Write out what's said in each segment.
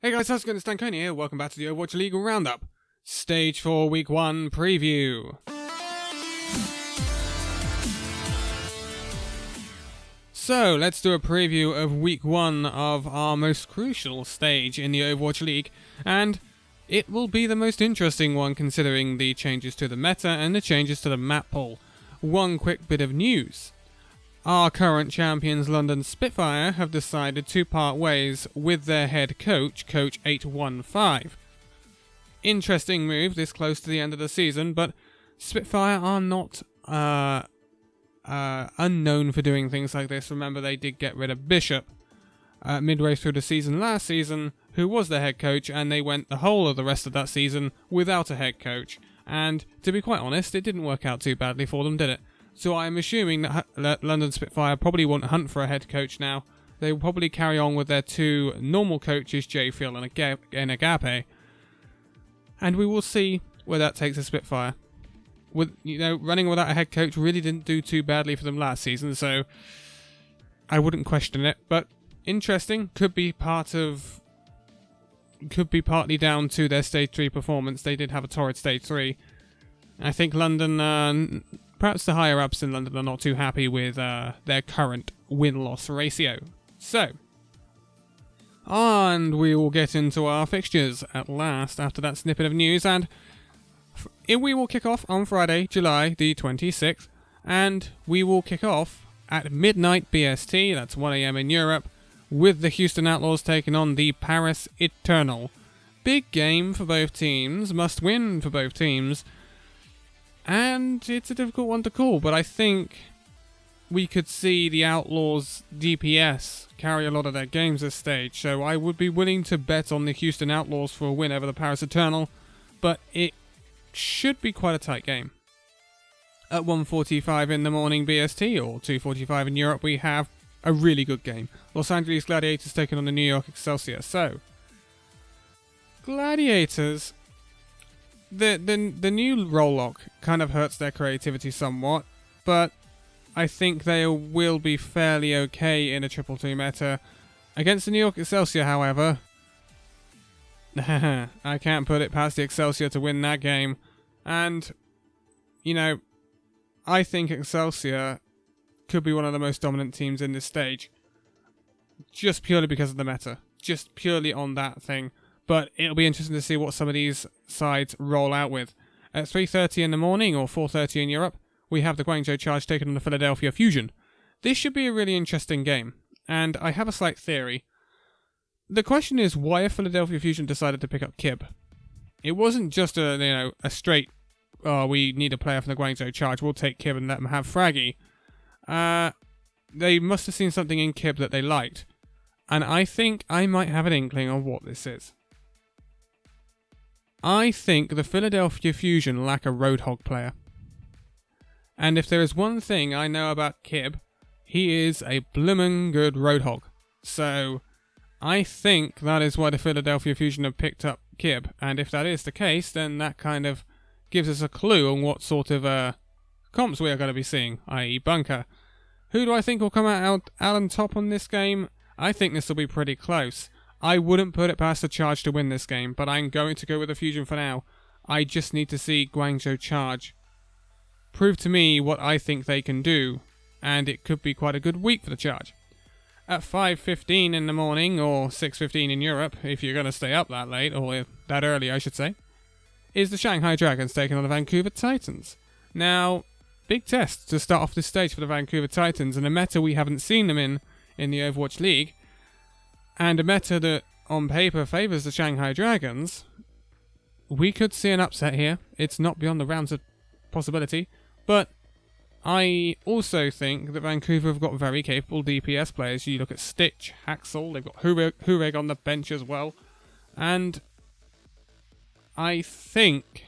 Hey guys, how's it going? It's Danconia here. Welcome back to the Overwatch League Roundup. Stage 4 Week 1 preview. So, let's do a preview of Week 1 of our most crucial stage in the Overwatch League, and it will be the most interesting one considering the changes to the meta and the changes to the map pool. One quick bit of news. Our current champions, London Spitfire, have decided to part ways with their head coach, Coach 815. Interesting move this close to the end of the season, but Spitfire are not unknown for doing things like this. Remember, they did get rid of Bishop midway through the season last season, who was the head coach, and they went the whole of the rest of that season without a head coach. And to be quite honest, it didn't work out too badly for them, did it? So I'm assuming that London Spitfire probably won't hunt for a head coach now. They will probably carry on with their two normal coaches, J-Phil and Agape. And we will see where that takes a Spitfire. Running without a head coach really didn't do too badly for them last season, so I wouldn't question it. But interesting, could be partly down to their Stage 3 performance. They did have a torrid Stage 3. I think London... Perhaps the higher-ups in London are not too happy with their current win-loss ratio. So, and we will get into our fixtures at last after that snippet of news, and we will kick off on Friday, July the 26th, and we will kick off at midnight BST, that's 1 AM in Europe, with the Houston Outlaws taking on the Paris Eternal. Big game for both teams, must win for both teams. And it's a difficult one to call, but I think we could see the Outlaws' DPS carry a lot of their games this stage, so I would be willing to bet on the Houston Outlaws for a win over the Paris Eternal, but it should be quite a tight game. At 1:45 in the morning BST, or 2:45 in Europe, we have a really good game. Los Angeles Gladiators taking on the New York Excelsior. So, Gladiators... The new role lock kind of hurts their creativity somewhat, but I think they will be fairly okay in a 2-2 meta. Against the New York Excelsior, however, I can't put it past the Excelsior to win that game. And, I think Excelsior could be one of the most dominant teams in this stage. Just purely because of the meta. Just purely on that thing. But it'll be interesting to see what some of these sides roll out with. At 3:30 in the morning, or 4:30 in Europe, we have the Guangzhou Charge taking on the Philadelphia Fusion. This should be a really interesting game, and I have a slight theory. The question is why have Philadelphia Fusion decided to pick up Kib? It wasn't just a straight, we need a player from the Guangzhou Charge, we'll take Kib and let them have Fraggy. They must have seen something in Kib that they liked, and I think I might have an inkling of what this is. I think the Philadelphia Fusion lack a Roadhog player. And if there is one thing I know about Kib, he is a bloomin' good Roadhog. So, I think that is why the Philadelphia Fusion have picked up Kib. And if that is the case, then that kind of gives us a clue on what sort of comps we are going to be seeing, i.e. Bunker. Who do I think will come out on top on this game? I think this will be pretty close. I wouldn't put it past the Charge to win this game, but I'm going to go with the Fusion for now. I just need to see Guangzhou Charge prove to me what I think they can do, and it could be quite a good week for the Charge. At 5:15 in the morning, or 6:15 in Europe, if you're going to stay up that late, or that early I should say, is the Shanghai Dragons taking on the Vancouver Titans. Now, big test to start off this stage for the Vancouver Titans, and a meta we haven't seen them in the Overwatch League, and a meta that, on paper, favours the Shanghai Dragons. We could see an upset here. It's not beyond the realms of possibility. But I also think that Vancouver have got very capable DPS players. You look at Stitch, Haxel, they've got Hureg on the bench as well. And I think,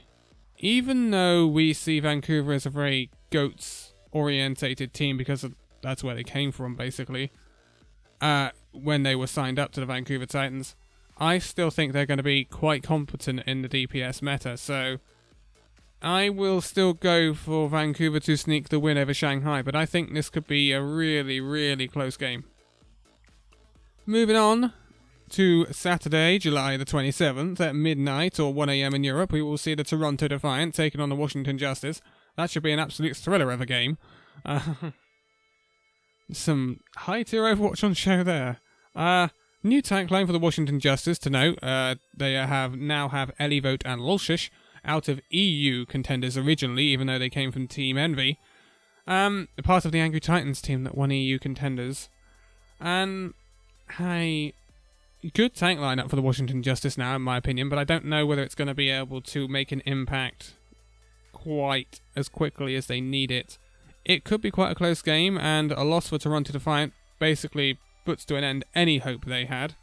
even though we see Vancouver as a very GOATS-orientated team, because that's where they came from, basically, when they were signed up to the Vancouver Titans, I still think they're going to be quite competent in the DPS meta, so I will still go for Vancouver to sneak the win over Shanghai, but I think this could be a really, really close game. Moving on to Saturday, July the 27th at midnight or 1 a.m. in Europe, we will see the Toronto Defiant taking on the Washington Justice. That should be an absolute thriller of a game. Some high-tier Overwatch on show there. New tank line for the Washington Justice to note. They now have Elivote and Lolshish out of EU contenders originally, even though they came from Team Envy. Part of the Angry Titans team that won EU contenders. And a good tank lineup for the Washington Justice now, in my opinion, but I don't know whether it's going to be able to make an impact quite as quickly as they need it. It could be quite a close game, and a loss for Toronto Defiant basically puts to an end any hope they had,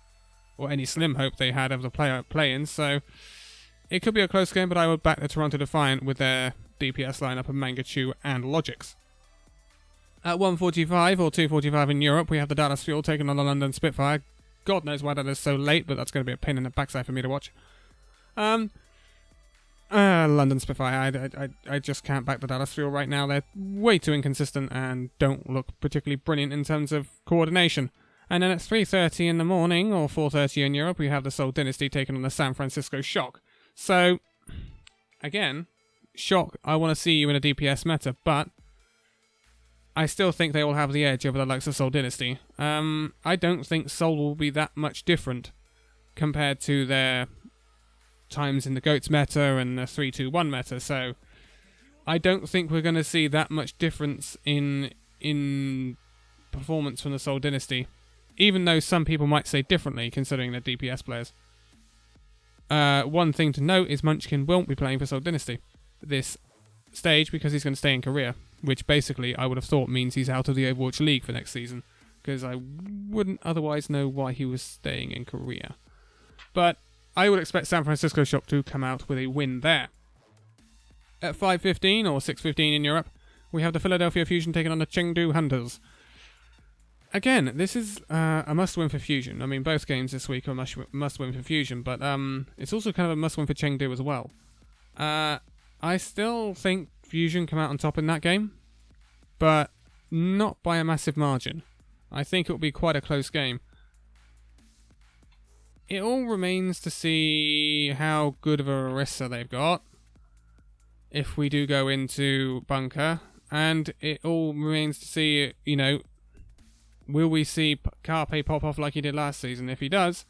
or any slim hope they had of the play-ins, so it could be a close game, but I would back the Toronto Defiant with their DPS lineup of Mangachu and Logix. At 1:45 or 2:45 in Europe, we have the Dallas Fuel taking on the London Spitfire. God knows why that is so late, but that's going to be a pain in the backside for me to watch. London Spitfire, I just can't back the Dallas Fuel right now. They're way too inconsistent and don't look particularly brilliant in terms of coordination. And then at 3:30 in the morning, or 4:30 in Europe, we have the Seoul Dynasty taking on the San Francisco Shock. So, again, Shock, I want to see you in a DPS meta, but I still think they will have the edge over the likes of Seoul Dynasty. I don't think Seoul will be that much different compared to their times in the GOATS meta and the 3-2-1 meta, so I don't think we're going to see that much difference in performance from the Seoul Dynasty, even though some people might say differently considering they're DPS players. One thing to note is Munchkin won't be playing for Seoul Dynasty this stage because he's going to stay in Korea, which basically I would have thought means he's out of the Overwatch League for next season, because I wouldn't otherwise know why he was staying in Korea. But I would expect San Francisco Shock to come out with a win there. At 5:15 or 6:15 in Europe, we have the Philadelphia Fusion taking on the Chengdu Hunters. Again, this is a must-win for Fusion. I mean, both games this week are must-win for Fusion, but it's also kind of a must-win for Chengdu as well. I still think Fusion come out on top in that game, but not by a massive margin. I think it will be quite a close game. It all remains to see how good of a Orisa they've got if we do go into Bunker, and it all remains to see, will we see Carpe pop off like he did last season? If he does,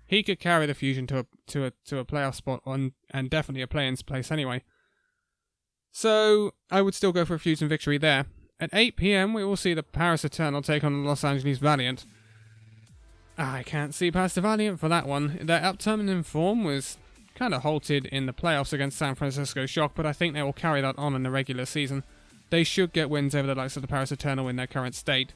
he could carry the Fusion to a playoff spot and definitely a play-in place anyway. So I would still go for a Fusion victory there. At 8 PM, we will see the Paris Eternal take on the Los Angeles Valiant. I can't see past the Valiant for that one. Their upturn in form was kind of halted in the playoffs against San Francisco Shock, but I think they will carry that on in the regular season. They should get wins over the likes of the Paris Eternal in their current state.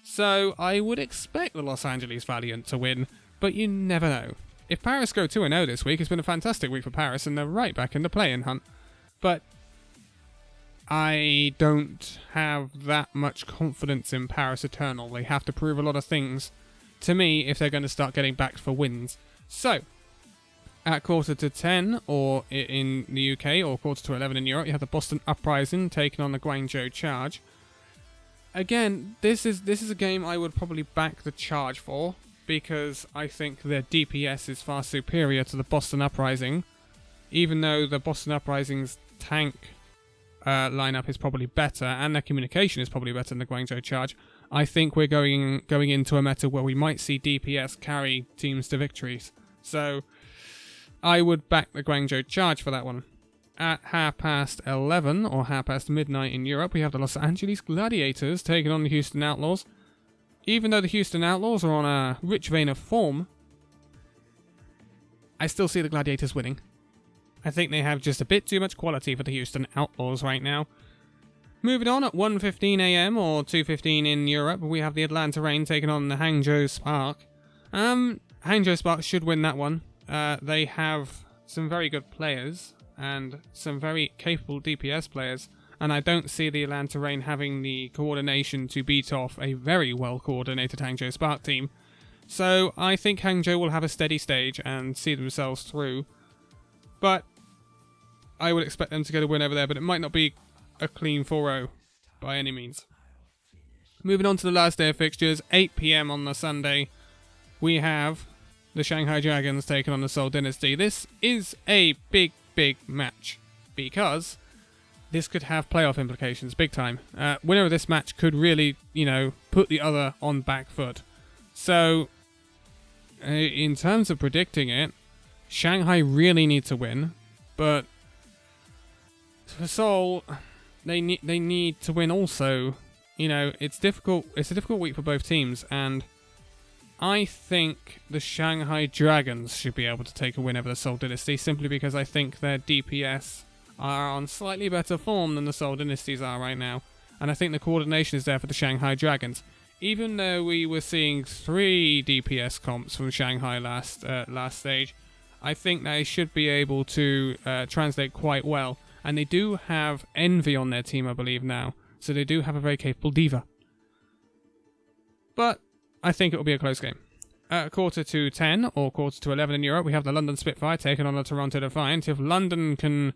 So I would expect the Los Angeles Valiant to win, but you never know. If Paris go 2-0 this week, it's been a fantastic week for Paris, and they're right back in the play-in hunt. But I don't have that much confidence in Paris Eternal. They have to prove a lot of things to me if they're going to start getting backed for wins. So, at 9:45 or in the UK, or 10:45 in Europe, you have the Boston Uprising taking on the Guangzhou Charge. Again, this is a game I would probably back the Charge for, because I think their DPS is far superior to the Boston Uprising, even though the Boston Uprising's tank lineup is probably better, and their communication is probably better than the Guangzhou Charge. I think we're going into a meta where we might see DPS carry teams to victories. So I would back the Guangzhou Charge for that one. At 11:30 or midnight in Europe, we have the Los Angeles Gladiators taking on the Houston Outlaws. Even though the Houston Outlaws are on a rich vein of form, I still see the Gladiators winning. I think they have just a bit too much quality for the Houston Outlaws right now. Moving on, at 1:15 AM or 2:15 in Europe, we have the Atlanta Reign taking on the Hangzhou Spark. Hangzhou Spark should win that one. They have some very good players and some very capable DPS players, and I don't see the Atlanta Reign having the coordination to beat off a very well-coordinated Hangzhou Spark team. So I think Hangzhou will have a steady stage and see themselves through. But I would expect them to get a win over there, but it might not be a clean 4-0 by any means. Moving on to the last day of fixtures, 8 PM on the Sunday, we have the Shanghai Dragons taking on the Seoul Dynasty. This is a big, big match because this could have playoff implications, big time. Winner of this match could really, put the other on back foot. So, in terms of predicting it, Shanghai really need to win, but for Seoul, they need to win also. It's difficult. It's a difficult week for both teams, and I think the Shanghai Dragons should be able to take a win over the Seoul Dynasty, simply because I think their DPS are on slightly better form than the Seoul Dynasties are right now, and I think the coordination is there for the Shanghai Dragons. Even though we were seeing 3 DPS comps from Shanghai last stage, I think they should be able to translate quite well, and they do have Envy on their team, I believe, now, so they do have a very capable diva. But I think it will be a close game. Quarter to 10 or quarter to 11 in Europe, we have the London Spitfire taking on the Toronto Defiant. If London can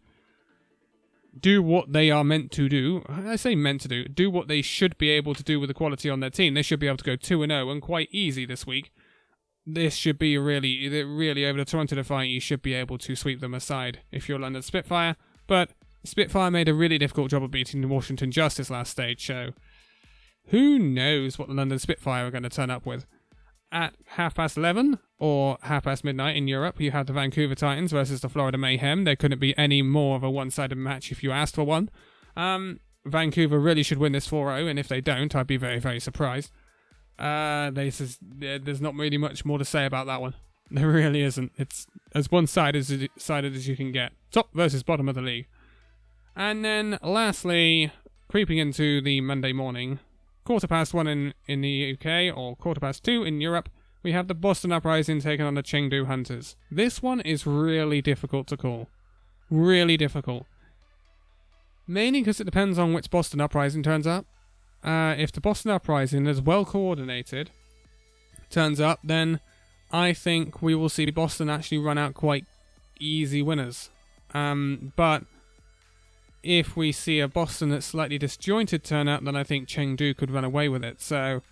do what they are meant to do, I say meant to do what they should be able to do with the quality on their team, they should be able to go 2-0 and quite easy this week. This should be really over the Toronto Defiant. You should be able to sweep them aside if you're London Spitfire, but Spitfire made a really difficult job of beating the Washington Justice last stage, so who knows what the London Spitfire are going to turn up with. At 11:30 or midnight in Europe, you have the Vancouver Titans versus the Florida Mayhem. There couldn't be any more of a one-sided match if you asked for one. Vancouver really should win this 4-0, and if they don't, I'd be very, very surprised. There's not really much more to say about that one. There really isn't. It's as one-sided as you can get. Top versus bottom of the league. And then, lastly, creeping into the Monday morning, 1:15 in the UK, or 2:15 in Europe, we have the Boston Uprising taking on the Chengdu Hunters. This one is really difficult to call. Really difficult. Mainly because it depends on which Boston Uprising turns up. If the Boston Uprising is well coordinated, turns up, then I think we will see Boston actually run out quite easy winners. But if we see a Boston that's slightly disjointed turn up, then I think Chengdu could run away with it. So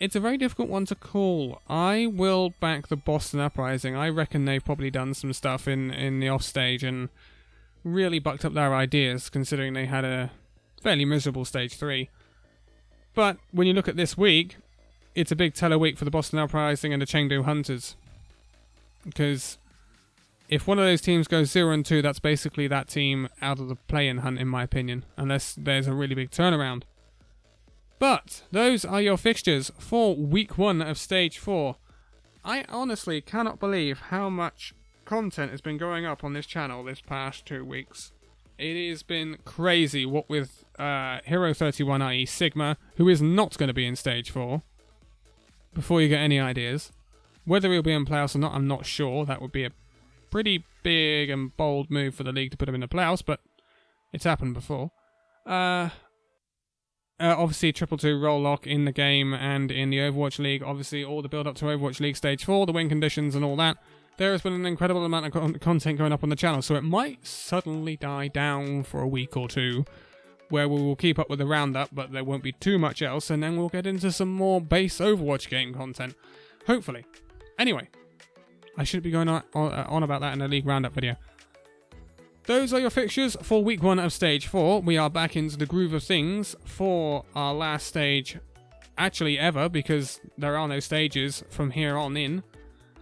it's a very difficult one to call. I will back the Boston Uprising. I reckon they've probably done some stuff in the offstage and really bucked up their ideas, considering they had a fairly miserable stage 3. But when you look at this week, it's a big teller week for the Boston Uprising and the Chengdu Hunters. Because if one of those teams goes 0-2, that's basically that team out of the play-in hunt, in my opinion, unless there's a really big turnaround. But those are your fixtures for week 1 of stage 4. I honestly cannot believe how much content has been going up on this channel this past 2 weeks. It has been crazy, what with Hero 31, i.e. Sigma, who is not going to be in stage 4, before you get any ideas. Whether he'll be in playoffs or not, I'm not sure. That would be a pretty big and bold move for the league to put him in the playoffs, but it's happened before. Obviously, 222 roll lock in the game and in the Overwatch League. Obviously, all the build-up to Overwatch League Stage 4, the win conditions and all that. There has been an incredible amount of content going up on the channel, so it might suddenly die down for a week or 2, where we will keep up with the Roundup, but there won't be too much else, and then we'll get into some more base Overwatch game content. Hopefully. Anyway, I should be going on about that in a League Roundup video. Those are your fixtures for week 1 of stage 4. We are back into the groove of things for our last stage, actually ever, because there are no stages from here on in.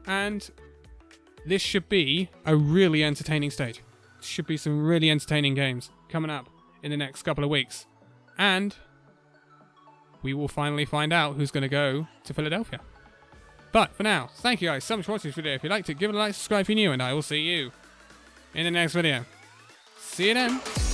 And this should be a really entertaining stage. Should be some really entertaining games coming up in the next couple of weeks. And we will finally find out who's going to go to Philadelphia. But for now, thank you guys so much for watching this video. If you liked it, give it a like, subscribe if you're new, and I will see you in the next video. See you then.